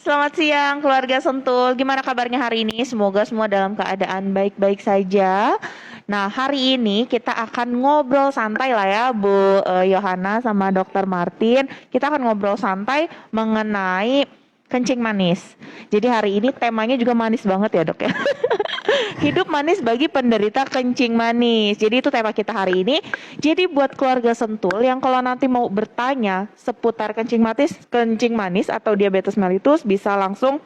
Selamat siang keluarga Sentul. Gimana kabarnya hari ini? Semoga semua dalam keadaan baik-baik saja. Nah, hari ini kita akan ngobrol santai lah ya, Bu Yohana sama Dokter Martin. Kita akan ngobrol santai mengenai kencing manis. Jadi hari ini temanya juga manis banget ya, Dok ya. Hidup manis bagi penderita kencing manis. Jadi itu tema kita hari ini. Jadi buat keluarga Sentul yang kalau nanti mau bertanya seputar kencing manis atau diabetes mellitus bisa langsung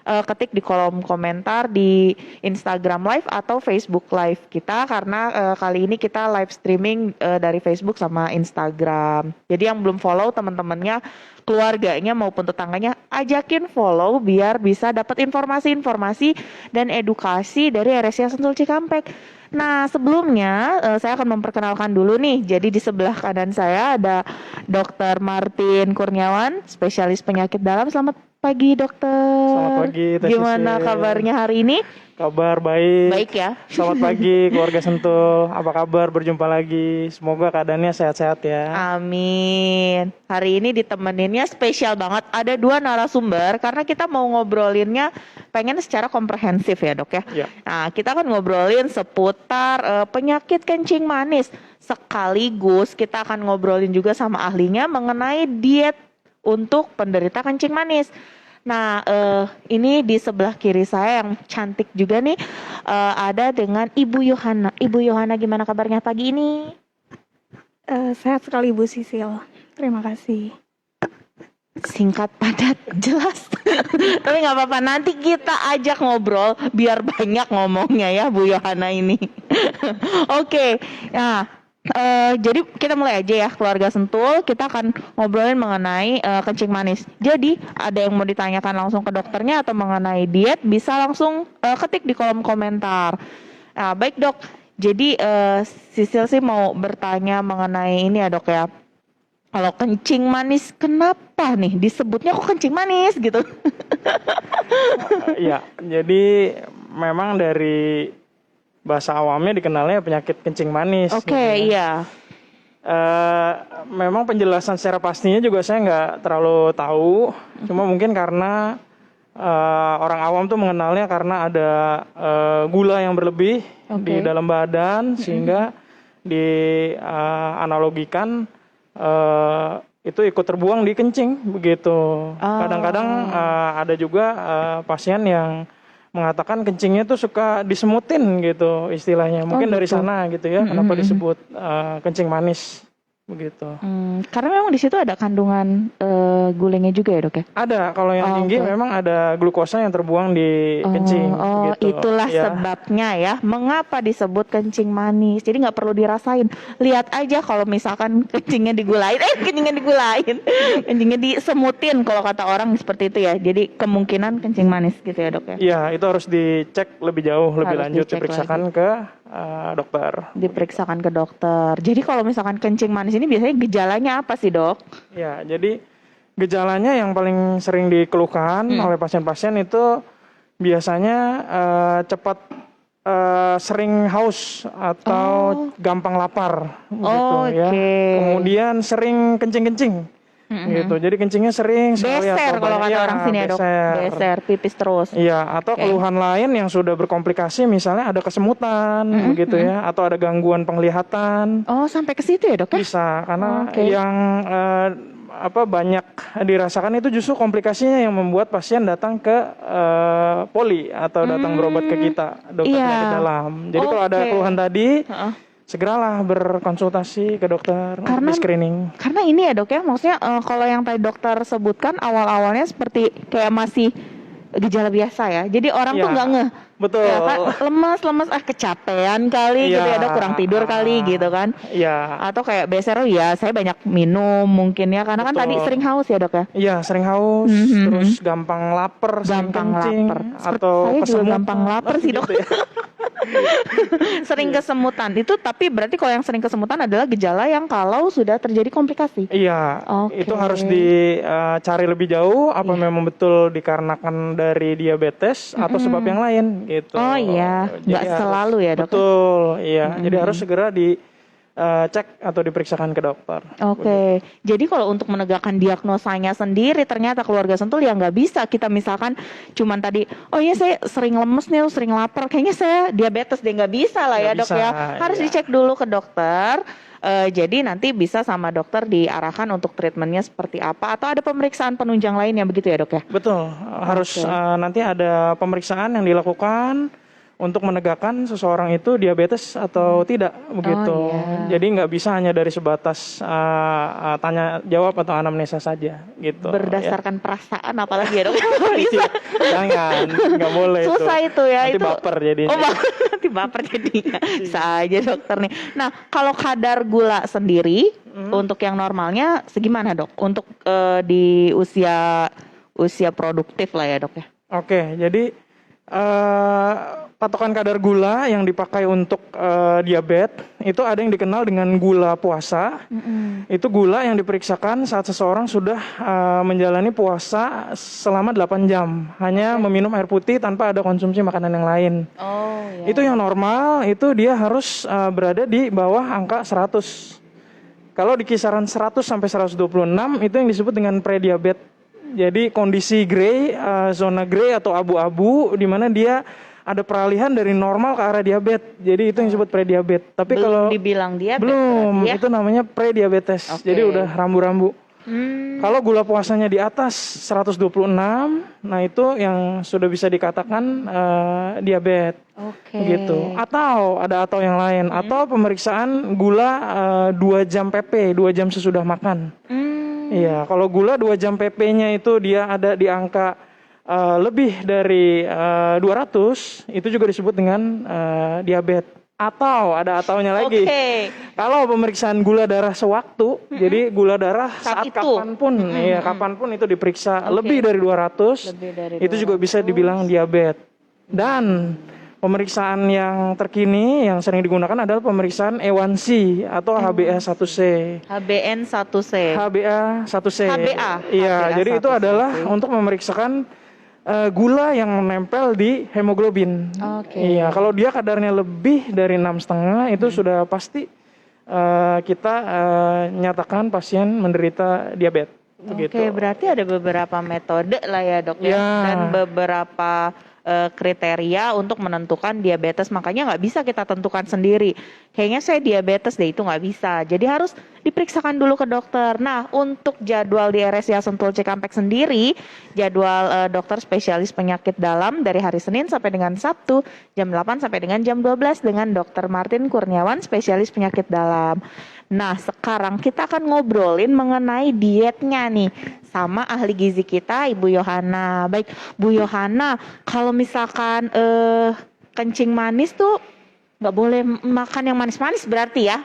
ketik di kolom komentar di Instagram Live atau Facebook Live kita karena kali ini kita live streaming dari Facebook sama Instagram. Jadi yang belum follow teman-temannya, keluarganya maupun tetangganya ajakin follow biar bisa dapat informasi-informasi dan edukasi dari RSCA Sentul Cikampek. Nah, sebelumnya saya akan memperkenalkan dulu nih. Jadi di sebelah kanan saya ada Dokter Martin Kurniawan, spesialis penyakit dalam. Selamat pagi, dokter. Selamat pagi, Teh Gimana Sisil. kabarnya hari ini? Kabar baik. Baik ya. Selamat pagi keluarga Sentul. Apa kabar? Berjumpa lagi. Semoga keadaannya sehat-sehat ya. Amin. Hari ini ditemeninnya spesial banget. Ada 2 narasumber karena kita mau ngobrolinnya pengen secara komprehensif ya, Dok ya. Ya. Nah, kita akan ngobrolin seputar penyakit kencing manis. Sekaligus kita akan ngobrolin juga sama ahlinya mengenai diet untuk penderita kencing manis. Nah, ini di sebelah kiri saya yang cantik juga nih ada dengan Ibu Yohana. Ibu Yohana, gimana kabarnya pagi ini? Sehat sekali Bu Sisil. Terima kasih. Singkat, padat, jelas. Tapi nggak apa-apa, nanti kita ajak ngobrol biar banyak ngomongnya ya Bu Yohana ini. Oke, nah jadi kita mulai aja ya keluarga Sentul. Kita akan ngobrolin mengenai kencing manis. Jadi ada yang mau ditanyakan langsung ke dokternya atau mengenai diet bisa langsung ketik di kolom komentar. Nah, baik dok. Jadi Sisil sih mau bertanya mengenai ini ya dok ya. Kalau kencing manis kenapa nih disebutnya kok kencing manis gitu? Ya, jadi memang dari bahasa awamnya dikenalnya penyakit kencing manis. Oke, gitu ya. iya. Memang penjelasan secara pastinya juga saya nggak terlalu tahu. Cuma mungkin karena orang awam tuh mengenalnya karena ada gula yang berlebih di dalam badan sehingga dianalogikan itu ikut terbuang di kencing begitu. Kadang-kadang ada juga pasien yang mengatakan kencingnya tuh suka disemutin gitu istilahnya. Mungkin dari gitu. sana gitu ya. Kenapa disebut kencing manis begitu. Karena memang di situ ada kandungan gulanya juga ya dok ya? Ada, kalau yang tinggi memang ada glukosa yang terbuang di kencing. Gitu. Itulah ya. sebabnya ya, mengapa disebut kencing manis. Jadi nggak perlu dirasain. Lihat aja kalau misalkan kencingnya digulain, kencingnya disemutin kalau kata orang seperti itu ya. Jadi kemungkinan kencing manis gitu ya dok ya? Iya, itu harus dicek lebih jauh, lebih Harus lanjut, dicek diperiksakan ke dokter. Diperiksakan ke dokter. Jadi kalau misalkan kencing manis ini biasanya gejalanya apa sih dok? Ya, jadi gejalanya yang paling sering dikeluhkan oleh pasien-pasien itu biasanya cepat sering haus atau gampang lapar gitu ya. Kemudian sering kencing-kencing. Gitu. Jadi kencingnya sering sekali Beser kalau kata orang sini ya dok. Beser, pipis terus. Iya, atau keluhan lain yang sudah berkomplikasi misalnya ada kesemutan begitu ya, atau ada gangguan penglihatan. Oh, sampai ke situ ya dok ya? Bisa, karena yang banyak dirasakan itu justru komplikasinya yang membuat pasien datang ke poli atau datang berobat ke kita, dokter penyakit dalam. Jadi kalau ada keluhan tadi, segeralah berkonsultasi ke dokter untuk di screening. Karena ini ya dok ya, maksudnya kalau yang tadi dokter sebutkan awal-awalnya seperti kayak masih gejala biasa ya. Jadi orang tuh nggak ngeh. Betul. Ya kan, lemas, kecapean kali gitu ya dok, kurang tidur kali gitu kan. Iya. Atau kayak beser, ya saya banyak minum mungkin ya, karena kan tadi sering haus ya dok ya. Iya, sering haus, terus gampang lapar, sering kencing, atau saya juga kesemutan. gampang lapar sih dok. Gitu ya. Sering kesemutan itu, tapi berarti kalau yang sering kesemutan adalah gejala yang kalau sudah terjadi komplikasi. Iya, itu harus dicari lebih jauh apa memang betul dikarenakan dari diabetes atau sebab yang lain gitu. Oh iya, nggak selalu ya dok. Betul, iya. Jadi harus segera cek atau diperiksakan ke dokter. Oke, jadi kalau untuk menegakkan diagnosanya sendiri ternyata keluarga Sentul ya nggak bisa kita misalkan cuman tadi, oh iya saya sering lemes nih, sering lapar, kayaknya saya diabetes deh, nggak bisa lah ya Nggak dok bisa, ya, harus iya. dicek dulu ke dokter. Jadi nanti bisa sama dokter diarahkan untuk treatmentnya seperti apa atau ada pemeriksaan penunjang lainnya begitu ya dok ya? Betul, harus Oke. nanti ada pemeriksaan yang dilakukan untuk menegakkan seseorang itu diabetes atau tidak begitu. iya. Jadi nggak bisa hanya dari sebatas tanya jawab atau anamnesa saja gitu. Berdasarkan perasaan apalagi ya dok? Nggak bisa. Jangan, nggak boleh Susah itu ya Nanti itu. baper jadinya. Oh, nanti baper jadinya. Bisa aja dokter nih. Nah, kalau kadar gula sendiri untuk yang normalnya segimana dok? Untuk di usia produktif lah ya dok ya. Oke, jadi patokan kadar gula yang dipakai untuk diabetes itu ada yang dikenal dengan gula puasa. Itu gula yang diperiksakan saat seseorang sudah menjalani puasa selama 8 jam, hanya meminum air putih tanpa ada konsumsi makanan yang lain. Oh iya. Itu yang normal, itu dia harus berada di bawah angka 100. Kalau di kisaran 100 sampai 126 itu yang disebut dengan prediabetes. Jadi kondisi grey, zona grey atau abu-abu di mana dia ada peralihan dari normal ke arah diabetes. Jadi itu yang disebut prediabetes. Tapi Belum kalau dibilang diabetes belum, berarti ya? itu namanya prediabetes. Oke. Jadi udah rambu-rambu. Hmm, Kalau gula puasanya di atas 126, nah itu yang sudah bisa dikatakan diabetes. Oke. Gitu. Atau yang lain, atau pemeriksaan gula 2 jam PP, 2 jam sesudah makan. Iya, kalau gula 2 jam PP-nya itu dia ada di angka lebih dari 200, itu juga disebut dengan diabetes. Atau ada ataunya lagi. Oke. Kalau pemeriksaan gula darah sewaktu, jadi gula darah Saat saat itu. kapanpun, ya kapanpun itu diperiksa Oke. lebih dari 200, Lebih dari itu juga bisa dibilang diabetes. Dan pemeriksaan yang terkini yang sering digunakan adalah pemeriksaan A1C atau HbA1c. HbN1c. HbA1c. HbA. Iya, jadi itu HbA1c. adalah untuk memeriksakan gula yang menempel di hemoglobin. Oke. Iya, kalau dia kadarnya lebih dari 6,5 itu sudah pasti kita nyatakan pasien menderita diabetes. Oke, Begitu. berarti ada beberapa metode lah ya dok ya, Ya. dan beberapa kriteria untuk menentukan diabetes. Makanya nggak bisa kita tentukan sendiri. Kayaknya saya diabetes deh, itu nggak bisa. Jadi harus diperiksakan dulu ke dokter. Nah, untuk jadwal di RSUD Sentul Cikampek sendiri, jadwal dokter spesialis penyakit dalam dari hari Senin sampai dengan Sabtu, jam 8 sampai dengan jam 12 dengan Dr. Martin Kurniawan, spesialis penyakit dalam. Nah, sekarang kita akan ngobrolin mengenai dietnya nih sama ahli gizi kita, Ibu Yohana. Baik, Bu Yohana, kalau misalkan kencing manis tuh nggak boleh makan yang manis-manis berarti ya?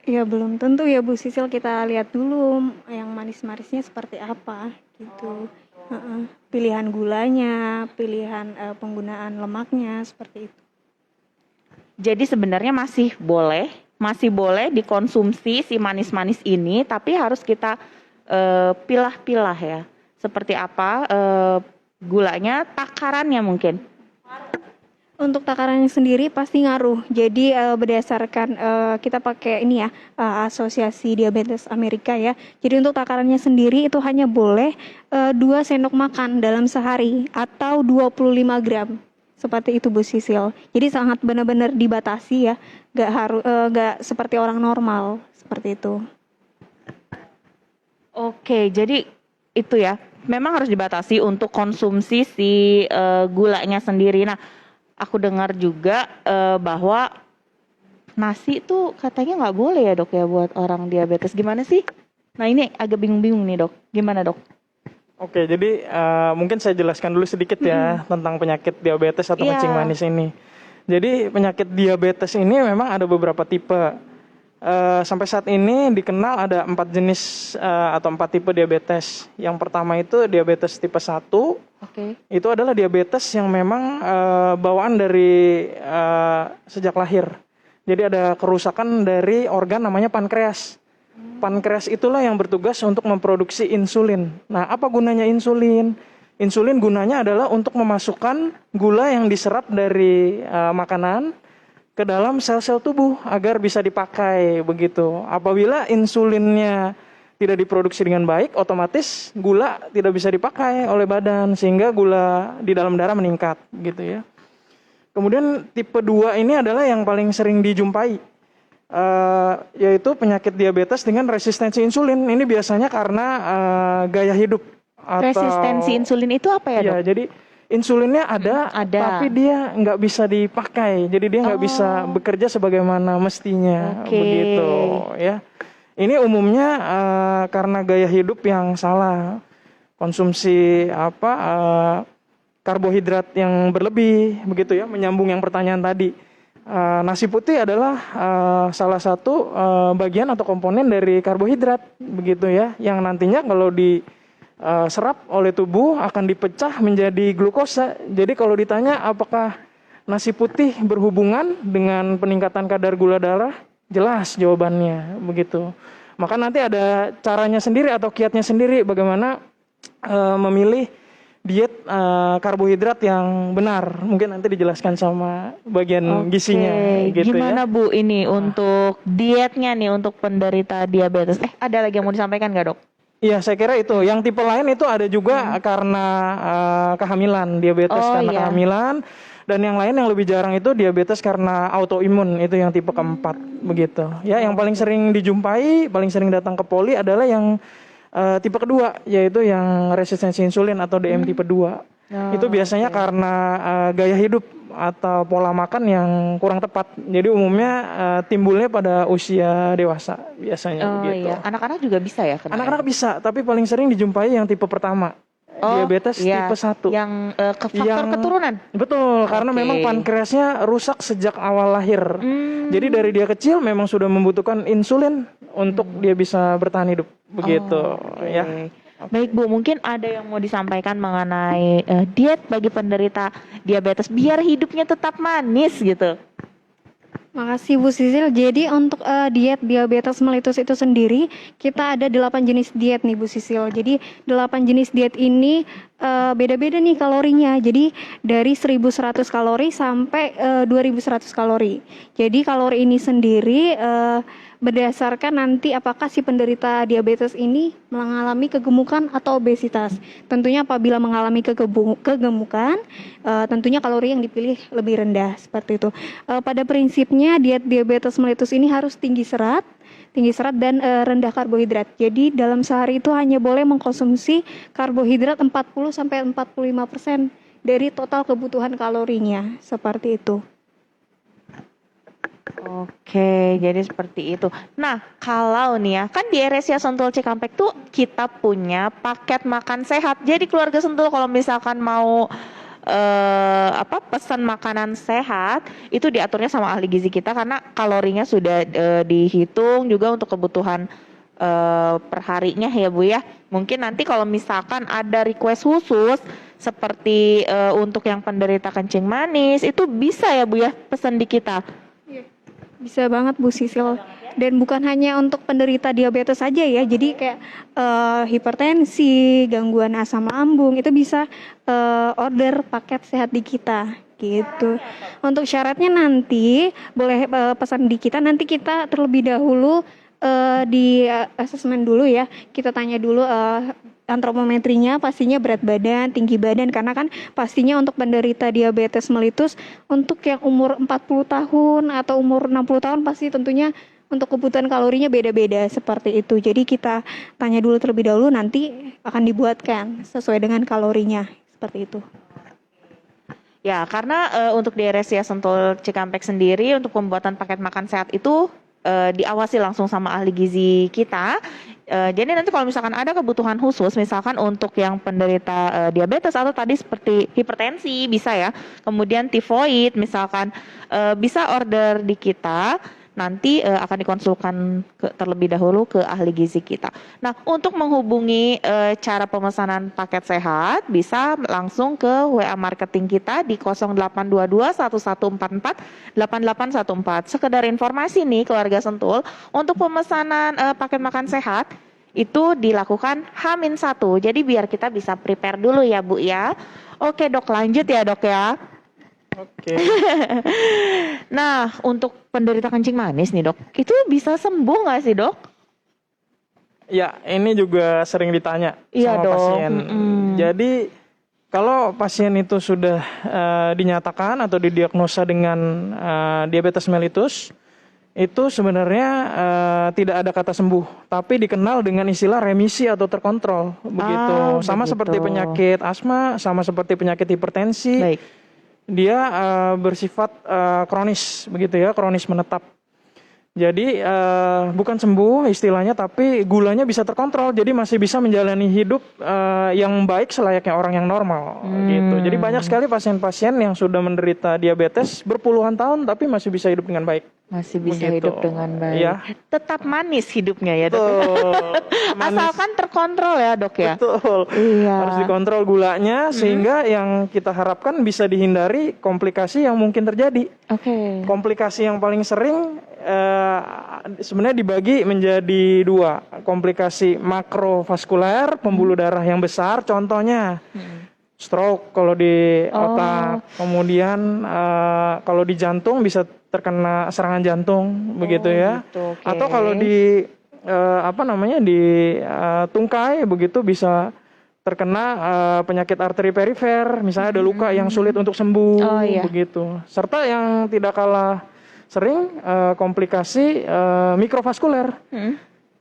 Ya belum tentu ya Bu Sisil, kita lihat dulu yang manis-manisnya seperti apa gitu. Pilihan gulanya, pilihan penggunaan lemaknya seperti itu. Jadi sebenarnya masih boleh dikonsumsi si manis-manis ini, tapi harus kita pilah-pilah ya. Seperti apa gulanya, takarannya mungkin. Untuk takarannya sendiri pasti ngaruh. Jadi berdasarkan kita pakai ini ya, Asosiasi Diabetes Amerika ya. Jadi untuk takarannya sendiri itu hanya boleh 2 sendok makan dalam sehari atau 25 gram. Seperti itu Bu Sisil. Jadi sangat benar-benar dibatasi ya. Gak seperti orang normal seperti itu. Oke, jadi itu ya. Memang harus dibatasi untuk konsumsi si gulanya sendiri. Nah, aku dengar juga bahwa nasi itu katanya nggak boleh ya dok ya buat orang diabetes. Gimana sih? Nah ini agak bingung-bingung nih dok. Gimana dok? Oke, jadi mungkin saya jelaskan dulu sedikit ya tentang penyakit diabetes atau Iya. kencing manis ini. Jadi penyakit diabetes ini memang ada beberapa tipe. Sampai saat ini dikenal ada 4 jenis atau 4 tipe diabetes. Yang pertama itu diabetes tipe 1. Oke. Itu adalah diabetes yang memang bawaan dari sejak lahir. Jadi ada kerusakan dari organ namanya pankreas. Pankreas itulah yang bertugas untuk memproduksi insulin. Nah, apa gunanya insulin? Insulin gunanya adalah untuk memasukkan gula yang diserap dari makanan ke dalam sel-sel tubuh agar bisa dipakai begitu. Apabila insulinnya tidak diproduksi dengan baik, otomatis gula tidak bisa dipakai oleh badan sehingga gula di dalam darah meningkat gitu ya. Kemudian tipe 2 ini adalah yang paling sering dijumpai, yaitu penyakit diabetes dengan resistensi insulin. Ini biasanya karena gaya hidup atau Resistensi insulin itu apa ya, Dok? ya, jadi insulinnya ada, ada. tapi dia nggak bisa dipakai. Jadi dia nggak bisa bekerja sebagaimana mestinya, Oke. begitu ya. Ini umumnya karena gaya hidup yang salah, konsumsi karbohidrat yang berlebih, begitu ya. Menyambung yang pertanyaan tadi, nasi putih adalah salah satu bagian atau komponen dari karbohidrat, begitu ya. Yang nantinya kalau diserap oleh tubuh akan dipecah menjadi glukosa. Jadi kalau ditanya apakah nasi putih berhubungan dengan peningkatan kadar gula darah, jelas jawabannya begitu. Maka nanti ada caranya sendiri atau kiatnya sendiri bagaimana memilih diet karbohidrat yang benar. Mungkin nanti dijelaskan sama bagian gizinya gitu Gimana ya. Bu ini untuk dietnya nih untuk penderita diabetes? Ada lagi yang mau disampaikan nggak, Dok? Iya, saya kira itu. Yang tipe lain itu ada juga karena kehamilan, diabetes karena kehamilan. Dan yang lain yang lebih jarang itu diabetes karena autoimun, itu yang tipe keempat begitu. Ya, yang paling sering dijumpai, paling sering datang ke poli adalah yang tipe kedua, yaitu yang resistensi insulin atau DM tipe 2. Itu biasanya karena gaya hidup atau pola makan yang kurang tepat. Jadi umumnya timbulnya pada usia dewasa biasanya begitu. Iya. Anak-anak juga bisa ya kena? Anak-anak bisa, tapi paling sering dijumpai yang tipe pertama. Diabetes tipe 1. Yang faktor keturunan? Betul, karena memang pankreasnya rusak sejak awal lahir. Jadi dari dia kecil memang sudah membutuhkan insulin untuk dia bisa bertahan hidup. Begitu ya. Baik Bu, mungkin ada yang mau disampaikan mengenai diet bagi penderita diabetes biar hidupnya tetap manis gitu. Makasih Bu Sisil. Jadi untuk diet diabetes mellitus itu sendiri, kita ada 8 jenis diet nih Bu Sisil. Jadi 8 jenis diet ini beda-beda nih kalorinya. Jadi dari 1100 kalori sampai 2100 kalori. Jadi kalori ini sendiri berdasarkan nanti apakah si penderita diabetes ini mengalami kegemukan atau obesitas. Tentunya apabila mengalami kegemukan, tentunya kalori yang dipilih lebih rendah seperti itu. Pada prinsipnya diet diabetes mellitus ini harus tinggi serat dan rendah karbohidrat. Jadi dalam sehari itu hanya boleh mengkonsumsi karbohidrat 40-45% dari total kebutuhan kalorinya, seperti itu. Oke, jadi seperti itu. Nah, kalau nih ya, kan di RSCA Sentul Cikampek tuh kita punya paket makan sehat. Jadi keluarga Sentul kalau misalkan mau pesan makanan sehat itu diaturnya sama ahli gizi kita karena kalorinya sudah dihitung juga untuk kebutuhan perharinya ya Bu ya. Mungkin nanti kalau misalkan ada request khusus seperti untuk yang penderita kencing manis itu bisa ya Bu ya pesan di kita. Bisa banget Bu Sisil. Dan bukan hanya untuk penderita diabetes saja ya. Jadi kayak hipertensi, gangguan asam lambung itu bisa order paket sehat di kita gitu. Untuk syaratnya nanti boleh pesan di kita. Nanti kita terlebih dahulu di asesmen dulu ya. Kita tanya dulu antropometrinya, pastinya berat badan, tinggi badan, karena kan pastinya untuk penderita diabetes mellitus untuk yang umur 40 tahun atau umur 60 tahun pasti tentunya untuk kebutuhan kalorinya beda-beda seperti itu. Jadi kita tanya dulu terlebih dahulu, nanti akan dibuatkan sesuai dengan kalorinya seperti itu. Ya, karena untuk di RSCA Sentul Cikampek sendiri untuk pembuatan paket makan sehat itu diawasi langsung sama ahli gizi kita. Jadi nanti kalau misalkan ada kebutuhan khusus, misalkan untuk yang penderita diabetes atau tadi seperti hipertensi bisa ya, kemudian tifoid misalkan bisa order di kita. Nanti akan dikonsulkan terlebih dahulu ke ahli gizi kita. Nah, untuk menghubungi cara pemesanan paket sehat bisa langsung ke WA marketing kita di 0822 1144 8814. Sekedar informasi nih keluarga Sentul, untuk pemesanan paket makan sehat itu dilakukan H-1. Jadi biar kita bisa prepare dulu ya Bu ya. Oke Dok, lanjut ya Dok ya. Oke. Nah, untuk penderita kencing manis nih dok, itu bisa sembuh nggak sih dok? Ya, ini juga sering ditanya Iya sama dong. pasien. Jadi kalau pasien itu sudah dinyatakan atau didiagnosa dengan diabetes mellitus, itu sebenarnya tidak ada kata sembuh, tapi dikenal dengan istilah remisi atau terkontrol, begitu. Sama begitu. seperti penyakit asma, sama seperti penyakit hipertensi, Baik. dia bersifat kronis, begitu ya, kronis menetap. Jadi bukan sembuh istilahnya, tapi gulanya bisa terkontrol, jadi masih bisa menjalani hidup yang baik selayaknya orang yang normal, gitu. Jadi banyak sekali pasien-pasien yang sudah menderita diabetes berpuluhan tahun, tapi masih bisa hidup dengan baik. Masih bisa Begitu. hidup dengan baik. Iya. Tetap manis hidupnya ya dok. Betul. Manis. Asalkan terkontrol ya dok ya. Betul. Iya. Harus dikontrol gulanya sehingga yang kita harapkan bisa dihindari komplikasi yang mungkin terjadi. Oke. Komplikasi yang paling sering sebenarnya dibagi menjadi dua. Komplikasi makrovaskuler, pembuluh darah yang besar, contohnya stroke kalau di otak. Kemudian kalau di jantung bisa terkena serangan jantung, begitu ya. Gitu, oke. Atau kalau di di tungkai begitu bisa terkena penyakit arteri perifer, misalnya ada luka yang sulit untuk sembuh, Oh, iya. begitu. Serta yang tidak kalah sering komplikasi mikrovaskuler.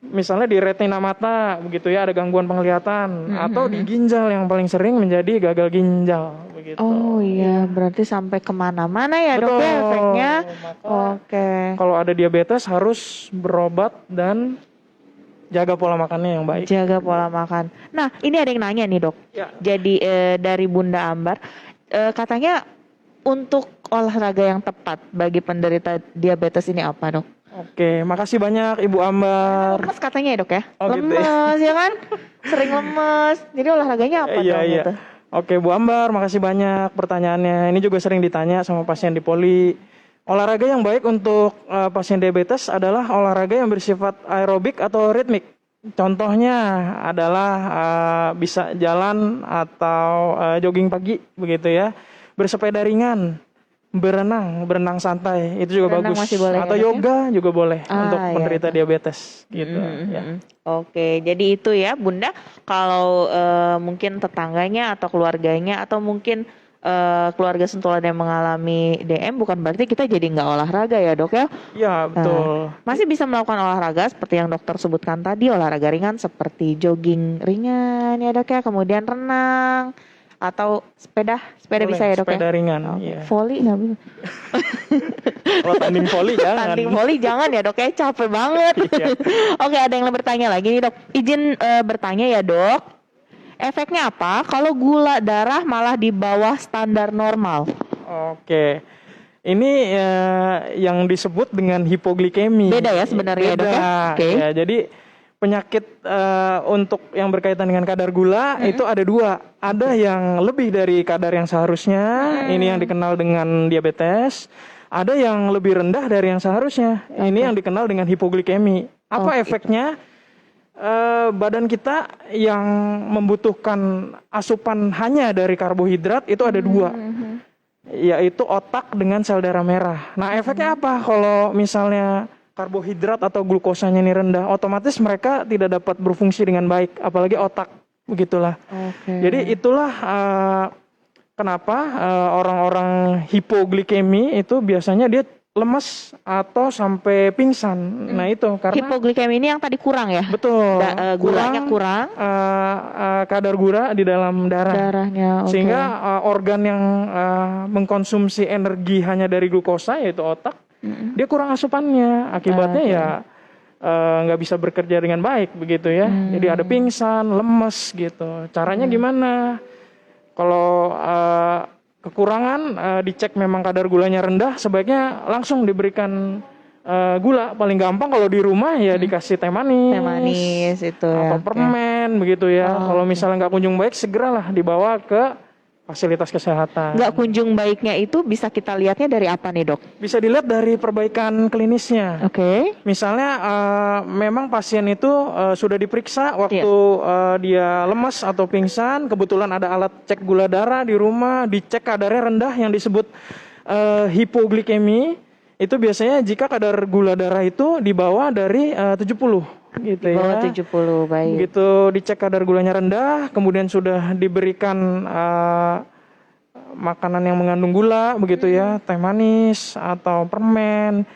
Misalnya di retina mata, begitu ya, ada gangguan penglihatan, atau di ginjal yang paling sering menjadi gagal ginjal, begitu. Oh iya, berarti sampai kemana-mana ya dok ya efeknya. Maka Oke. kalau ada diabetes harus berobat dan jaga pola makannya yang baik. Jaga pola makan. Nah, ini ada yang nanya nih dok. Ya. Jadi dari Bunda Ambar, katanya untuk olahraga yang tepat bagi penderita diabetes ini apa dok? Oke, makasih banyak Ibu Ambar. Lemes katanya ya dok ya? Oh, gitu ya. Lemes ya kan? Sering lemes. Jadi olahraganya apa Iya, dong iya. gitu? Oke, Bu Ambar, makasih banyak pertanyaannya. Ini juga sering ditanya sama pasien di poli. Olahraga yang baik untuk pasien diabetes adalah olahraga yang bersifat aerobik atau ritmik. Contohnya adalah bisa jalan atau jogging pagi, begitu ya. Bersepeda ringan, berenang santai, itu juga Berenang bagus. masih boleh ya, Atau dok, ya? yoga juga boleh untuk iya, penderita iya. diabetes, gitu. Ya. Oke, jadi itu ya Bunda. Kalau mungkin tetangganya atau keluarganya atau mungkin keluarga Sentulan yang mengalami DM, bukan berarti kita jadi nggak olahraga ya dok ya. Ya, betul. Masih bisa melakukan olahraga seperti yang dokter sebutkan tadi, olahraga ringan seperti jogging ringan ya dok ya, kemudian renang atau sepeda Boleh, bisa ya dok sepeda ya. ringan, Oke. iya. Volley nggak bisa. Kalau tanding voli jangan. Tanding volley jangan ya dok ya, capek banget. Iya. Oke, ada yang bertanya lagi nih dok. Izin bertanya ya dok. Efeknya apa kalau gula darah malah di bawah standar normal? Oke. Ini yang disebut dengan hipoglikemi. Beda ya sebenarnya, Beda. dok ya? Oke. Ya, jadi penyakit untuk yang berkaitan dengan kadar gula itu ada dua. Ada yang lebih dari kadar yang seharusnya. Ini yang dikenal dengan diabetes. Ada yang lebih rendah dari yang seharusnya. Ini yang dikenal dengan hipoglikemi. Apa efeknya? Badan kita yang membutuhkan asupan hanya dari karbohidrat itu ada dua, yaitu otak dengan sel darah merah. Nah, efeknya apa kalau misalnya karbohidrat atau glukosanya ini rendah? Otomatis mereka tidak dapat berfungsi dengan baik, apalagi otak, begitulah. Jadi itulah kenapa orang-orang hipoglikemi itu biasanya dia lemes atau sampai pingsan. Nah itu karena Hipoglikemi ini yang tadi kurang ya? betul Gulanya kurang. kadar gula di dalam darah. Darahnya. Oke. Sehingga organ yang mengkonsumsi energi hanya dari glukosa yaitu otak, dia kurang asupannya. Akibatnya ya nggak bisa bekerja dengan baik begitu ya. Jadi ada pingsan, lemes gitu. Caranya gimana? Kalau kekurangan dicek memang kadar gulanya rendah, sebaiknya langsung diberikan gula. Paling gampang kalau di rumah ya dikasih teh manis. Teh manis itu ya. Atau permen begitu ya. Kalau misalnya nggak kunjung baik, segeralah dibawa ke fasilitas kesehatan. Nggak kunjung baiknya itu bisa kita lihatnya dari apa nih dok? Bisa dilihat dari perbaikan klinisnya. Oke. Misalnya memang pasien itu sudah diperiksa waktu dia lemas atau pingsan, kebetulan ada alat cek gula darah di rumah, dicek kadarnya rendah yang disebut hipoglikemi itu biasanya jika kadar gula darah itu di bawah dari 70 gitu Di bawah ya. 70, baik. Begitu dicek kadar gulanya rendah, kemudian sudah diberikan makanan yang mengandung gula begitu ya, teh manis atau permen,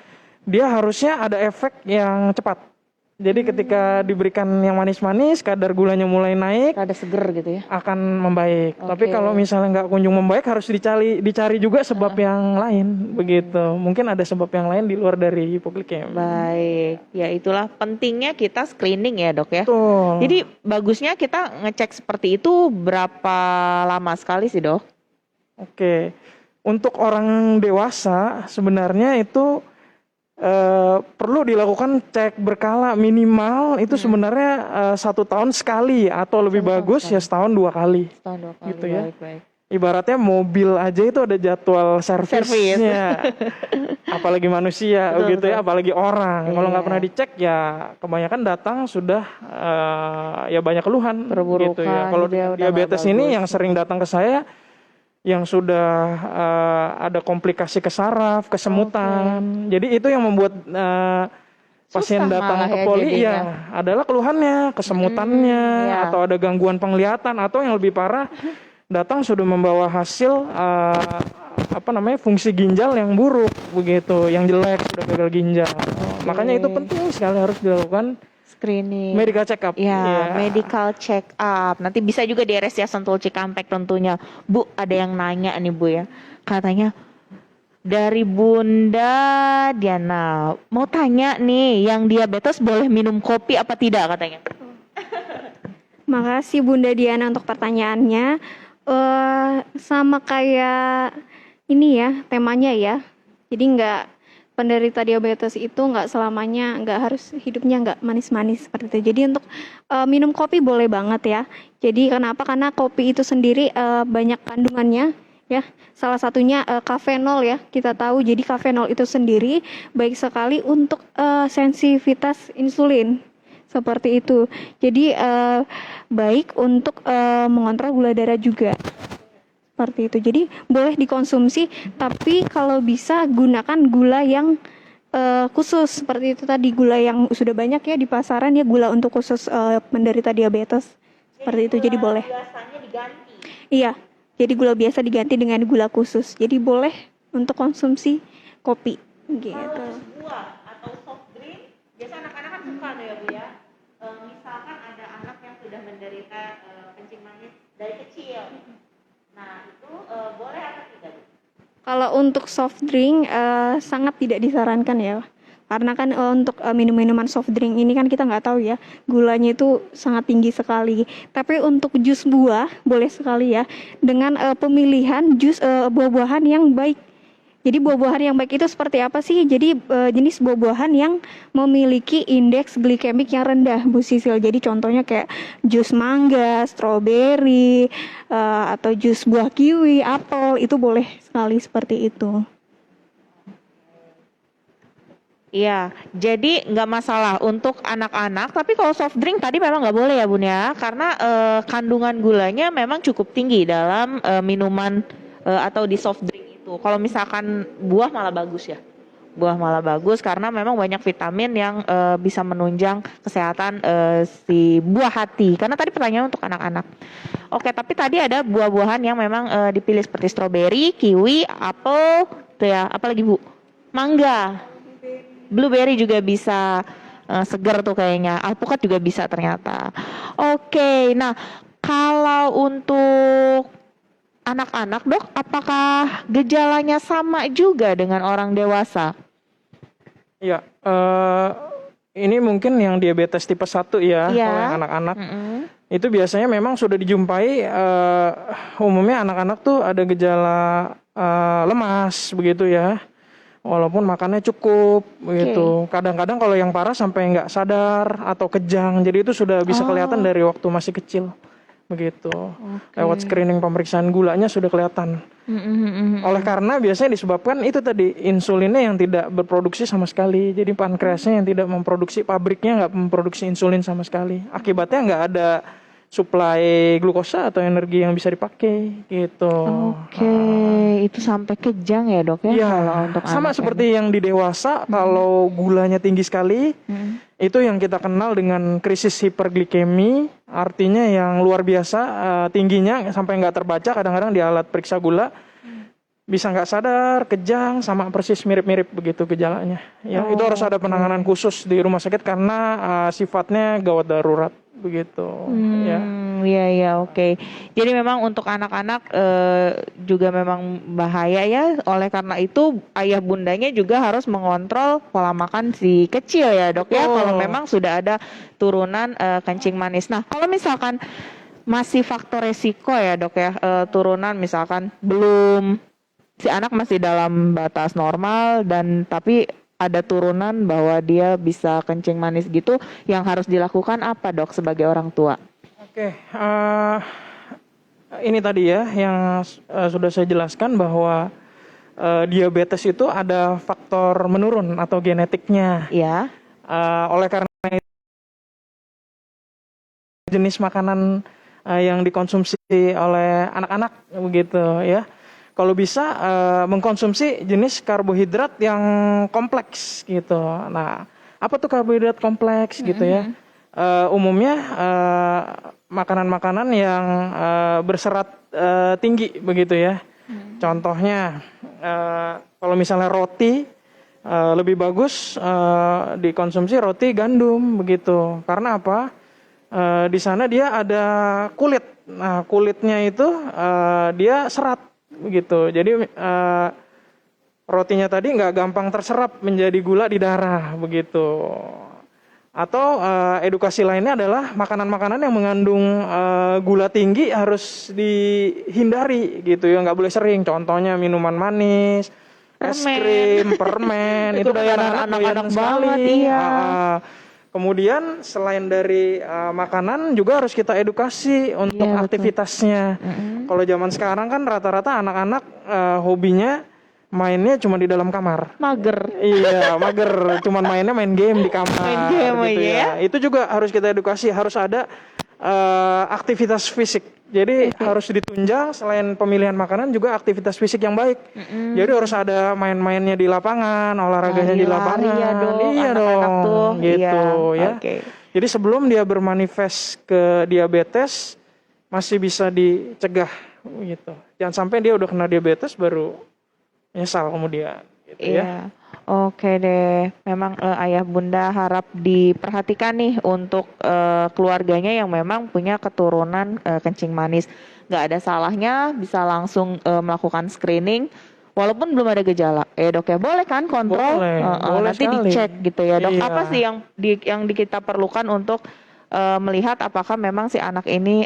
dia harusnya ada efek yang cepat. Jadi ketika diberikan yang manis-manis, kadar gulanya mulai naik, Ada seger gitu ya. akan membaik. Tapi Oke. kalau misalnya nggak kunjung membaik, harus dicari juga sebab yang lain begitu. Mungkin ada sebab yang lain di luar dari hipoglikemi. Baik, ya itulah pentingnya kita screening ya dok ya. Betul. Jadi bagusnya kita ngecek seperti itu berapa lama sekali sih dok? Oke, untuk orang dewasa sebenarnya itu perlu dilakukan cek berkala minimal itu sebenarnya 1 tahun sekali atau lebih 1 tahun bagus ya setahun 2 kali. Setahun 2 kali. Gitu ya. Baik. Ibaratnya mobil aja itu ada jadwal servisnya, apalagi manusia Betul, gitu ya, betul. apalagi orang. Kalau nggak Iya. pernah dicek ya kebanyakan datang sudah ya banyak keluhan gitu ya. Perburukan Kalau gitu ya, udah diabetes nggak ini bagus. yang sering datang ke saya yang sudah ada komplikasi ke saraf, kesemutan. Jadi itu yang membuat pasien Susah datang malah ke ya poli jadinya. ya adalah keluhannya, kesemutannya ya. atau ada gangguan penglihatan atau yang lebih parah datang sudah membawa hasil fungsi ginjal yang buruk begitu, yang jelek, sudah gagal ginjal. Makanya itu penting sekali harus dilakukan Screening. medical check up. Ya, Iya. medical check up. Nanti bisa juga di RSCA Sentul Cikampek tentunya. Bu, ada yang nanya nih Bu ya. Katanya dari Bunda Diana, mau tanya nih, yang diabetes boleh minum kopi apa tidak katanya? Makasih Bunda Diana untuk pertanyaannya. Sama kayak ini ya temanya ya. Jadi penderita diabetes itu nggak selamanya nggak harus hidupnya nggak manis-manis seperti itu. Jadi untuk minum kopi boleh banget ya. Jadi kenapa? Karena kopi itu sendiri banyak kandungannya ya. Salah satunya kafenol ya. Kita tahu jadi kafenol itu sendiri baik sekali untuk sensitivitas insulin. Seperti itu. Jadi baik untuk mengontrol gula darah juga. Seperti itu. Jadi boleh dikonsumsi, tapi kalau bisa gunakan gula yang khusus seperti itu tadi, gula yang sudah banyak ya di pasaran ya, gula untuk khusus penderita diabetes. Seperti itu. Jadi boleh. Biasanya diganti. Iya. Jadi gula biasa diganti dengan gula khusus. Jadi boleh untuk konsumsi kopi gitu. Buah atau soft drink, biasa anak-anak kan suka tuh ya Bu ya. Misalkan ada anak yang sudah menderita kencing manis dari kecil. Nah, itu boleh atau tidak, Bu? Kalau untuk soft drink sangat tidak disarankan ya. Karena kan untuk minum-minuman soft drink ini kan kita nggak tahu ya, gulanya itu sangat tinggi sekali. Tapi untuk jus buah boleh sekali ya, dengan pemilihan jus buah-buahan yang baik. Jadi buah-buahan yang baik itu seperti apa sih? Jadi jenis buah-buahan yang memiliki indeks glikemik yang rendah, Bu Sisil. Jadi contohnya kayak jus mangga, stroberi, atau jus buah kiwi, apel, itu boleh sekali seperti itu. Iya, jadi nggak masalah untuk anak-anak. Tapi kalau soft drink tadi memang nggak boleh ya Bun ya, karena kandungan gulanya memang cukup tinggi dalam minuman atau di soft drink itu. Kalau misalkan buah malah bagus ya, buah malah bagus karena memang banyak vitamin yang bisa menunjang kesehatan si buah hati. Karena tadi pertanyaan untuk anak-anak. Oke, tapi tadi ada buah-buahan yang memang dipilih seperti stroberi, kiwi, apel, tuh ya, apalagi Bu? Mangga. Blueberry juga bisa segar tuh kayaknya. Alpukat juga bisa ternyata. Oke, nah kalau untuk anak-anak dok, apakah gejalanya sama juga dengan orang dewasa? Iya, ini mungkin yang diabetes tipe 1 ya, Iya. kalau yang anak-anak. Itu biasanya memang sudah dijumpai umumnya anak-anak tuh ada gejala lemas begitu ya. Walaupun makannya cukup begitu. Kadang-kadang kalau yang parah sampai nggak sadar atau kejang. Jadi itu sudah bisa kelihatan dari waktu masih kecil. Begitu. Lewat screening pemeriksaan gulanya sudah kelihatan. Oleh karena biasanya disebabkan itu tadi insulinnya yang tidak berproduksi sama sekali. Jadi pankreasnya yang tidak memproduksi, pabriknya nggak memproduksi insulin sama sekali. Akibatnya nggak ada suplai glukosa atau energi yang bisa dipakai gitu. Oke, itu sampai kejang ya dok ya Iya, kalau untuk sama anak seperti yang di dewasa, kalau gulanya tinggi sekali, itu yang kita kenal dengan krisis hiperglikemi, artinya yang luar biasa tingginya sampai nggak terbaca, kadang-kadang di alat periksa gula bisa nggak sadar, kejang, sama persis mirip-mirip begitu gejalanya. Ya, itu harus ada penanganan khusus di rumah sakit karena sifatnya gawat darurat begitu. Ya. Iya iya oke. Jadi memang untuk anak-anak juga memang bahaya ya. Oleh karena itu ayah bundanya juga harus mengontrol pola makan si kecil ya dok ya. Kalau memang sudah ada turunan kencing manis. Nah kalau misalkan masih faktor resiko ya dok ya, turunan misalkan belum, si anak masih dalam batas normal dan tapi ada turunan bahwa dia bisa kencing manis gitu, yang harus dilakukan apa dok sebagai orang tua? Oke, ini tadi ya yang sudah saya jelaskan bahwa diabetes itu ada faktor menurun atau genetiknya. Ya. Oleh karena itu, jenis makanan yang dikonsumsi oleh anak-anak begitu ya. Kalau bisa mengkonsumsi jenis karbohidrat yang kompleks gitu. Nah, apa tuh karbohidrat kompleks gitu ya? Umumnya makanan-makanan yang berserat tinggi begitu ya. Contohnya kalau misalnya roti lebih bagus dikonsumsi roti gandum begitu. Karena apa? Di sana dia ada kulit. Nah, kulitnya itu dia serat begitu. Jadi rotinya tadi nggak gampang terserap menjadi gula di darah begitu. Atau edukasi lainnya adalah makanan-makanan yang mengandung gula tinggi harus dihindari gitu ya, nggak boleh sering. Contohnya minuman manis, es krim, permen itu daya anak-anak banget iya. Kemudian selain dari makanan juga harus kita edukasi untuk aktivitasnya. Kalau zaman sekarang kan rata-rata anak-anak hobinya mainnya cuma di dalam kamar. Mager. Iya, mager. Cuman mainnya main game di kamar. Main game gitu aja ya. Itu juga harus kita edukasi, harus ada aktivitas fisik. Jadi harus ditunjang selain pemilihan makanan juga aktivitas fisik yang baik. Jadi harus ada main-mainnya di lapangan, olahraganya di lapangan. Ya dong, iya anak-anak dong, tuh. gitu Iya. ya. Jadi sebelum dia bermanifest ke diabetes masih bisa dicegah gitu. Jangan sampai dia udah kena diabetes baru nyesal kemudian gitu ya. Iya. Oke deh, memang ayah bunda harap diperhatikan nih untuk keluarganya yang memang punya keturunan kencing manis. Gak ada salahnya bisa langsung melakukan screening walaupun belum ada gejala. Dok ya, boleh kan kontrol? Boleh nanti sekali. dicek gitu ya dok. Iya. Apa sih yang kita perlukan untuk melihat apakah memang si anak ini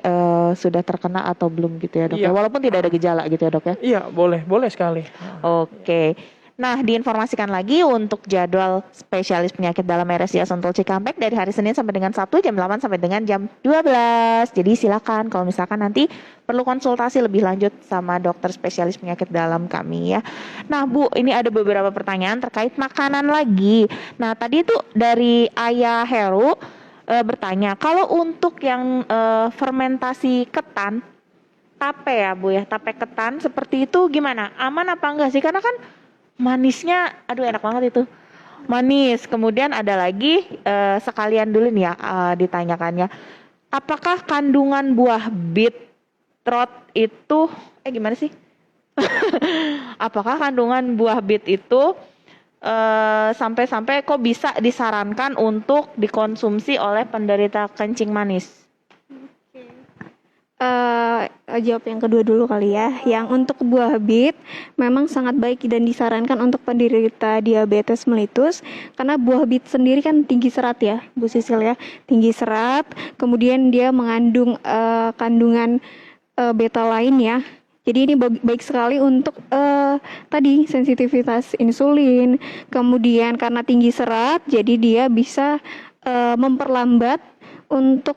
sudah terkena atau belum gitu ya dok? Iya. Walaupun tidak ada gejala gitu ya dok ya? Iya, boleh sekali. Oke. Nah, diinformasikan lagi untuk jadwal spesialis penyakit dalam RSCA Sentul Cikampek dari hari Senin sampai dengan Sabtu jam 8 sampai dengan jam 12. Jadi silakan kalau misalkan nanti perlu konsultasi lebih lanjut sama dokter spesialis penyakit dalam kami ya. Nah, Bu, ini ada beberapa pertanyaan terkait makanan lagi. Nah, tadi itu dari Ayah Heru bertanya, kalau untuk yang fermentasi ketan, tape ya Bu ya, tape ketan seperti itu gimana? Aman apa enggak sih? Karena kan manisnya, aduh enak banget itu. Manis, kemudian ada lagi sekalian dulu nih ya ditanyakannya. Apakah kandungan buah beetroot itu, gimana sih? Apakah kandungan buah beet itu sampai-sampai kok bisa disarankan untuk dikonsumsi oleh penderita kencing manis? Jawab yang kedua dulu kali ya. Yang untuk buah bit memang sangat baik dan disarankan untuk penderita diabetes mellitus karena buah bit sendiri kan tinggi serat ya, Bu Sisil ya, tinggi serat. Kemudian dia mengandung kandungan beta lain ya. Jadi ini baik sekali untuk tadi sensitivitas insulin. Kemudian karena tinggi serat, jadi dia bisa memperlambat untuk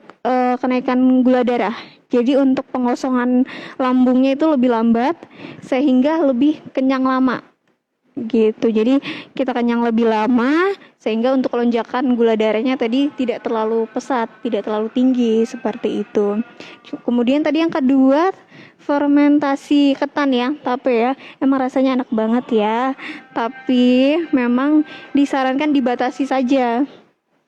kenaikan gula darah. Jadi untuk pengosongan lambungnya itu lebih lambat sehingga lebih kenyang lama. Gitu. Jadi kita kenyang lebih lama sehingga untuk lonjakan gula darahnya tadi tidak terlalu pesat, tidak terlalu tinggi seperti itu. Kemudian tadi yang kedua, fermentasi ketan ya, tape ya, emang rasanya enak banget ya, tapi memang disarankan dibatasi saja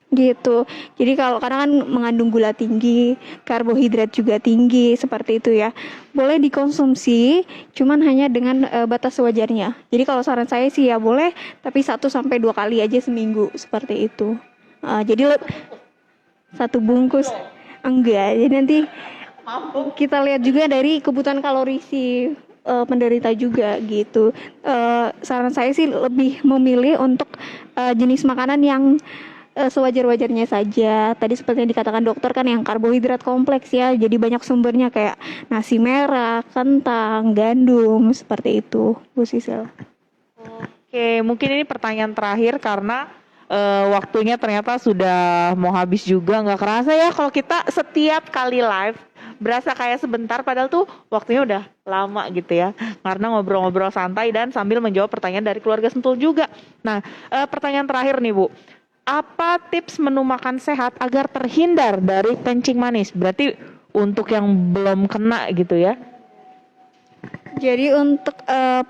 gitu. Jadi kalau karena kan mengandung gula tinggi, karbohidrat juga tinggi seperti itu ya. Boleh dikonsumsi, cuman hanya dengan batas sewajarnya. Jadi kalau saran saya sih ya boleh, tapi 1 sampai 2 kali aja seminggu seperti itu. Jadi satu bungkus enggak. Jadi nanti kita lihat juga dari kebutuhan kalori si penderita juga gitu. Saran saya sih lebih memilih untuk jenis makanan yang sewajar-wajarnya saja. Tadi seperti yang dikatakan dokter kan yang karbohidrat kompleks ya. Jadi banyak sumbernya kayak nasi merah, kentang, gandum seperti itu, Bu Sisil. Oke, mungkin ini pertanyaan terakhir karena waktunya ternyata sudah mau habis juga. Nggak kerasa ya kalau kita setiap kali live berasa kayak sebentar padahal tuh waktunya udah lama gitu ya. Karena ngobrol-ngobrol santai dan sambil menjawab pertanyaan dari keluarga Sentul juga. Nah, pertanyaan terakhir nih Bu. Apa tips menu makan sehat agar terhindar dari kencing manis? Berarti untuk yang belum kena gitu ya. Jadi untuk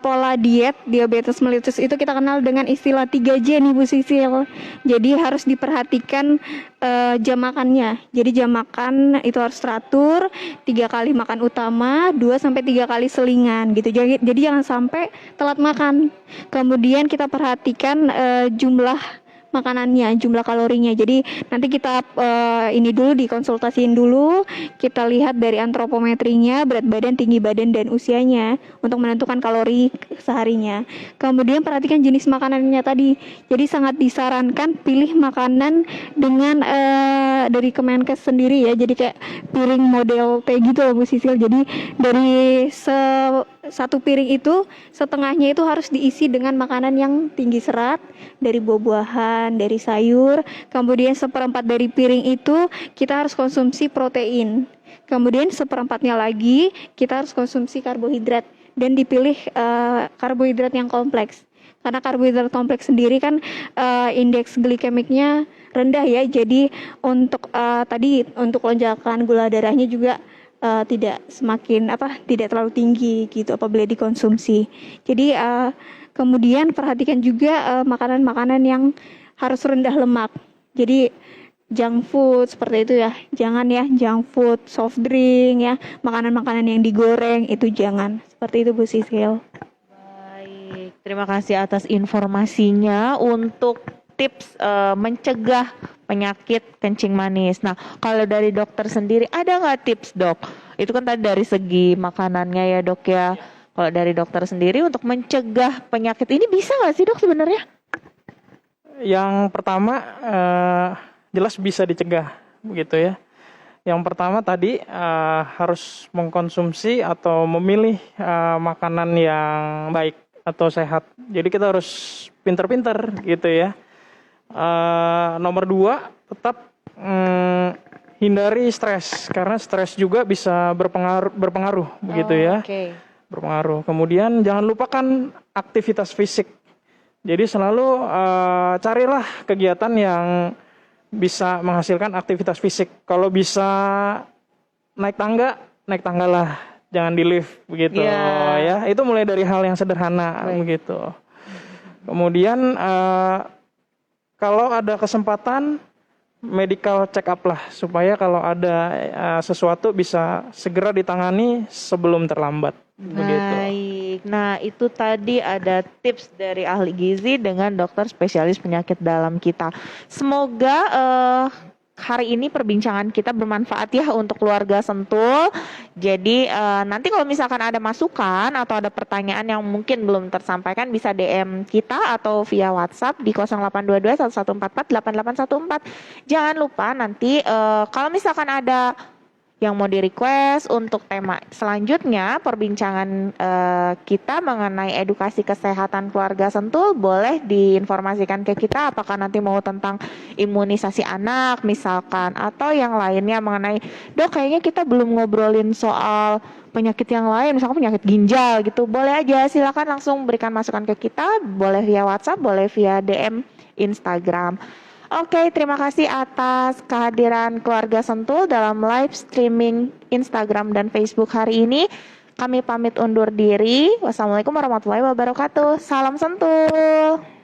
pola diet diabetes mellitus itu kita kenal dengan istilah 3J nih Bu Sisil. Jadi harus diperhatikan jam makannya. Jadi jam makan itu harus teratur, 3 kali makan utama, 2 sampai 3 kali selingan gitu. Jadi jangan sampai telat makan. Kemudian kita perhatikan jumlah makanannya, jumlah kalorinya. Jadi nanti kita ini dulu dikonsultasiin dulu, kita lihat dari antropometrinya, berat badan, tinggi badan dan usianya untuk menentukan kalori seharinya. Kemudian perhatikan jenis makanannya tadi. Jadi sangat disarankan pilih makanan dengan dari Kemenkes sendiri ya. Jadi kayak piring model T gitu loh Bu Sisil. Jadi dari satu piring itu setengahnya itu harus diisi dengan makanan yang tinggi serat dari buah-buahan, dari sayur. Kemudian 1/4 dari piring itu kita harus konsumsi protein. Kemudian 1/4-nya lagi kita harus konsumsi karbohidrat dan dipilih karbohidrat yang kompleks. Karena karbohidrat kompleks sendiri kan indeks glikemiknya rendah ya. Jadi untuk tadi untuk lonjakan gula darahnya juga tidak terlalu tinggi gitu apabila dikonsumsi. Jadi kemudian perhatikan juga makanan-makanan yang harus rendah lemak. Jadi junk food seperti itu ya. Jangan ya junk food, soft drink ya, makanan-makanan yang digoreng itu jangan. Seperti itu Bu Sisil. Baik, terima kasih atas informasinya untuk tips mencegah penyakit kencing manis. Nah, kalau dari dokter sendiri ada nggak tips dok? Itu kan tadi dari segi makanannya ya dok ya. Kalau dari dokter sendiri untuk mencegah penyakit ini bisa nggak sih dok sebenarnya? Yang pertama jelas bisa dicegah begitu ya. Yang pertama tadi harus mengkonsumsi atau memilih makanan yang baik atau sehat. Jadi kita harus pinter-pinter gitu ya. Nomor 2 tetap hindari stres karena stres juga bisa berpengaruh begitu ya. Okay. Berpengaruh. Kemudian jangan lupakan aktivitas fisik. Jadi selalu carilah kegiatan yang bisa menghasilkan aktivitas fisik. Kalau bisa naik tangga lah, jangan di lift begitu ya. Itu mulai dari hal yang sederhana begitu. Kemudian kalau ada kesempatan medical check up lah supaya kalau ada sesuatu bisa segera ditangani sebelum terlambat. Begitu. Baik, nah itu tadi ada tips dari ahli gizi dengan dokter spesialis penyakit dalam kita. Semoga hari ini perbincangan kita bermanfaat ya untuk keluarga Sentul. Jadi nanti kalau misalkan ada masukan atau ada pertanyaan yang mungkin belum tersampaikan bisa DM kita atau via WhatsApp di 0822 1144 8814. Jangan lupa nanti kalau misalkan ada yang mau di-request untuk tema selanjutnya perbincangan kita mengenai edukasi kesehatan keluarga Sentul, boleh diinformasikan ke kita apakah nanti mau tentang imunisasi anak misalkan atau yang lainnya mengenai dok kayaknya kita belum ngobrolin soal penyakit yang lain misalkan penyakit ginjal gitu, boleh aja silakan langsung berikan masukan ke kita, boleh via WhatsApp, boleh via DM Instagram. Oke, terima kasih atas kehadiran keluarga Sentul dalam live streaming Instagram dan Facebook hari ini. Kami pamit undur diri. Wassalamualaikum warahmatullahi wabarakatuh. Salam Sentul.